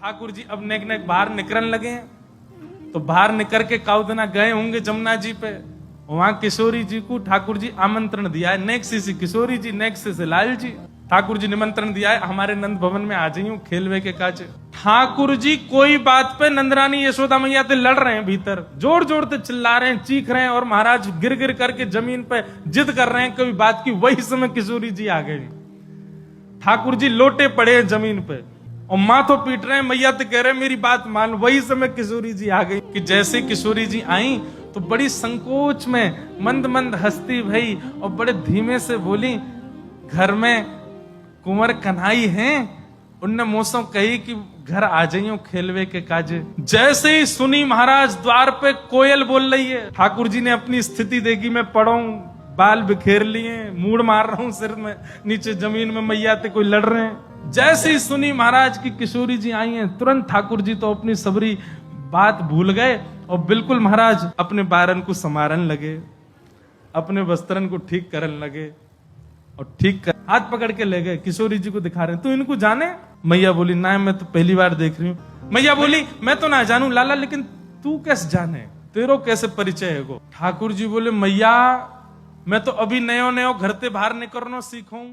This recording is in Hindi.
ठाकुर जी अब नेक नेक बाहर निकलने लगे हैं। तो बाहर निकल के काउदना गए होंगे जमुना जी पे। वहां किशोरी जी को ठाकुर जी आमंत्रण दिया है। नेक्स्ट से किशोरी जी, नेक्स्ट से लाल जी। ठाकुर जी निमंत्रण दिया है हमारे नंद भवन में आ जाइयो खेलवे के काज। ठाकुर जी कोई बात पे नंदरानी यशोदा मैया से लड़ रहे हैं, भीतर जोर जोर से चिल्ला रहे हैं, चीख रहे हैं और महाराज गिर गिर करके जमीन पे जिद कर रहे हैं कोई बात की। वही समय किशोरी जी आ गए। ठाकुर जी लोटे पड़े हैं जमीन पे और माथो पीट रहे हैं, मैया तो कह रहे हैं मेरी बात मान। वही समय किशोरी जी आ गई कि जैसे किशोरी जी आई तो बड़ी संकोच में मंद मंद हंसती भई और बड़े धीमे से बोली, घर में कुंवर कन्हई हैं, उनने मुझसे कही कि घर आ जाइयो खेलवे के काजे। जैसे ही सुनी महाराज द्वार पे कोयल बोल रही है। ठाकुर जी ने अपनी स्थिति देखी, मैं पड़ा हूं, बाल बिखेर लिए, मूड मार रहा हूं सिर में, नीचे जमीन में मैया ते कोई लड़ रहे हैं। जैसे ही सुनी महाराज की किशोरी जी आई हैं, तुरंत ठाकुर जी तो अपनी सबरी बात भूल गए और बिल्कुल महाराज अपने बारन को संवारन लगे, अपने वस्त्रन को ठीक करने लगे और ठीक कर हाथ पकड़ के ले गए। किशोरी जी को दिखा रहे हैं, तू इनको जाने? मैया बोली ना, मैं तो पहली बार देख रही हूँ। मैया बोली मैं तो ना जानू लाला, लेकिन तू कैसे जाने, तेरो कैसे परिचय है गो? ठाकुर जी बोले मैया मैं तो अभी नयो नयो घर से बाहर निकलना सीखूं।